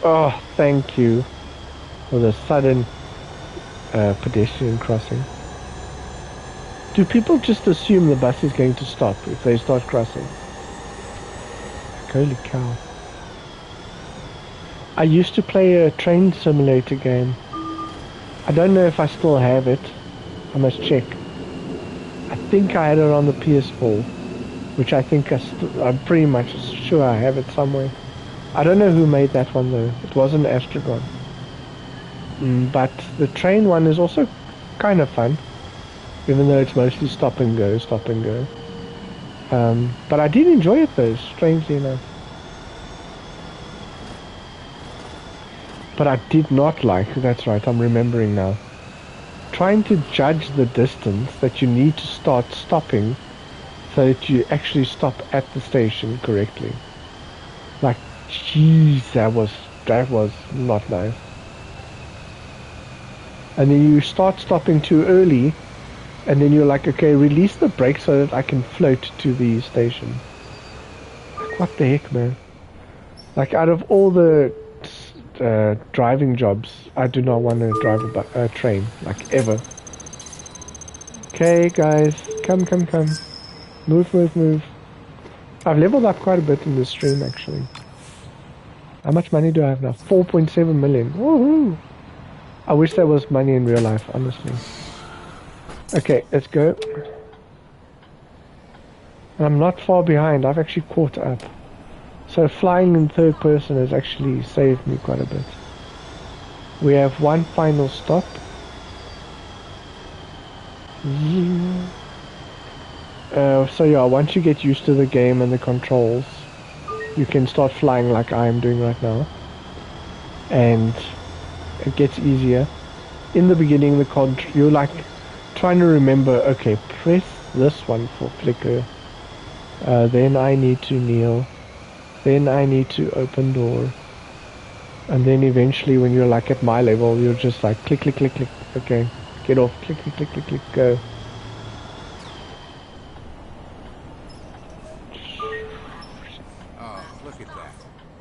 Oh, thank you for the sudden pedestrian crossing. Do people just assume the bus is going to stop if they start crossing? Holy cow. I used to play a train simulator game. I don't know if I still have it. I must check. I think I had it on the PS4, which I think I'm pretty much sure I have it somewhere. I don't know who made that one though. It wasn't Astragon. But the train one is also kind of fun, even though it's mostly stop and go. But I did enjoy it though, strangely enough. But I did not like, that's right, I'm remembering now, trying to judge the distance that you need to start stopping so that you actually stop at the station correctly. Like, jeez, that was not nice. And then you start stopping too early, and then you're like, okay, release the brake so that I can float to the station. Like, what the heck, man? Like, out of all the driving jobs, I do not want to drive a train, like, ever. Okay, guys, come. Move. I've leveled up quite a bit in this stream, actually. How much money do I have now? 4.7 million. Woohoo! I wish there was money in real life, honestly. Okay, let's go. And I'm not far behind. I've actually caught up. So flying in third person has actually saved me quite a bit. We have one final stop. So yeah, once you get used to the game and the controls, you can start flying like I am doing right now. And it gets easier. In the beginning, you're like trying to remember, okay, press this one for flicker. Then I need to kneel. Then I need to open door. And then eventually when you're like at my level, you're just like click. Okay, get off, click, go.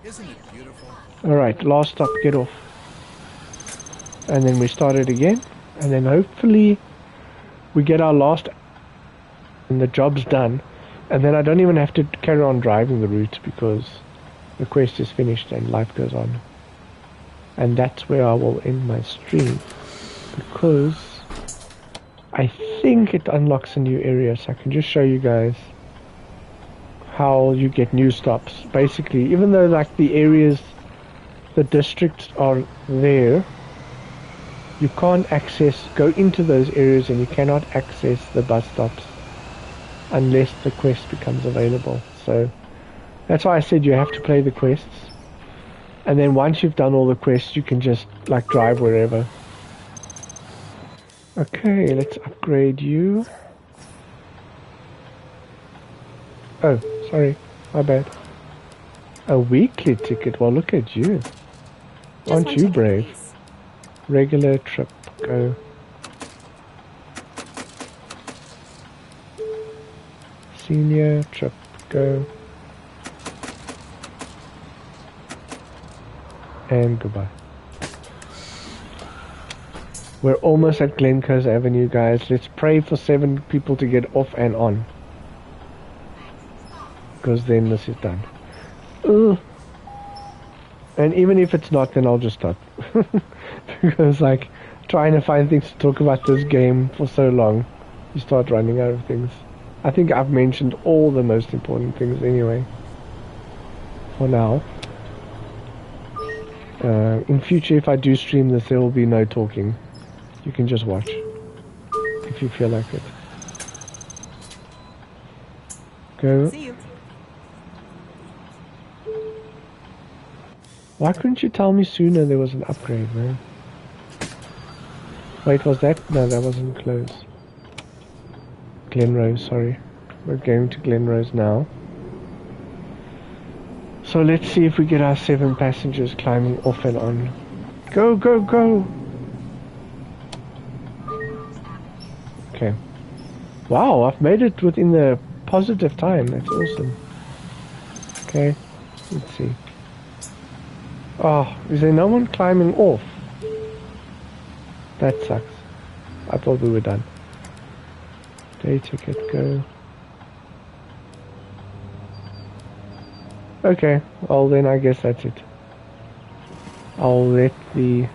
Isn't it beautiful? Alright, last stop, get off. And then we start it again. And then hopefully we get our last and the job's done. And then I don't even have to carry on driving the route because the quest is finished and life goes on. And that's where I will end my stream. Because I think it unlocks a new area. So I can just show you guys how you get new stops. Basically, even though like the areas, the districts are there, you can't go into those areas and you cannot access the bus stops unless the quest becomes available. So that's why I said you have to play the quests. And then once you've done all the quests, you can just like drive wherever. Okay, let's upgrade you. Oh, sorry, my bad. A weekly ticket, well look at you. Aren't you brave? Regular trip, go. Senior trip, go. And goodbye. We're almost at Glencoe's Avenue, guys. Let's pray for 7 people to get off and on. Because then this is done. Ugh. And even if it's not, then I'll just stop. Because like trying to find things to talk about this game for so long, you start running out of things. I think I've mentioned all the most important things anyway. For now. In future, if I do stream this, there will be no talking. You can just watch if you feel like it. Go. See you. Why couldn't you tell me sooner there was an upgrade, man? Wait, was that? No, that wasn't close. Glenrose, sorry. We're going to Glenrose now. So let's see if we get our 7 passengers climbing off and on. Go, go, go! Okay. Wow, I've made it within the positive time. That's awesome. Okay, let's see. Oh, is there no one climbing off? That sucks. I thought we were done. Day ticket, go. Okay, well then I guess that's it. I'll let the...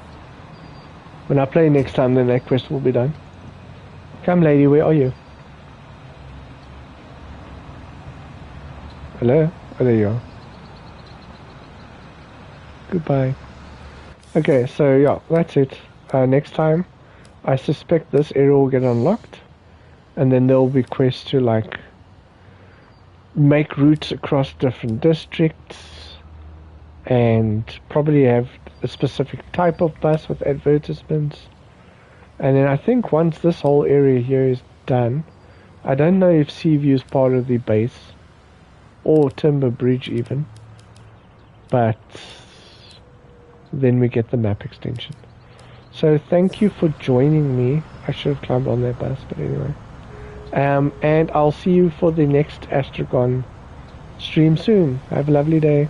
When I play next time, then that quest will be done. Come lady, where are you? Hello? Oh, there you are. Goodbye. Okay, so yeah, that's it. Next time, I suspect this area will get unlocked. And then there will be quests to like make routes across different districts. And probably have a specific type of bus with advertisements. And then I think once this whole area here is done, I don't know if Seaview is part of the base. Or Timber Bridge even. But then we get the map extension. So thank you for joining me. I should have climbed on that bus, but anyway. And I'll see you for the next Astragon stream soon. Have a lovely day.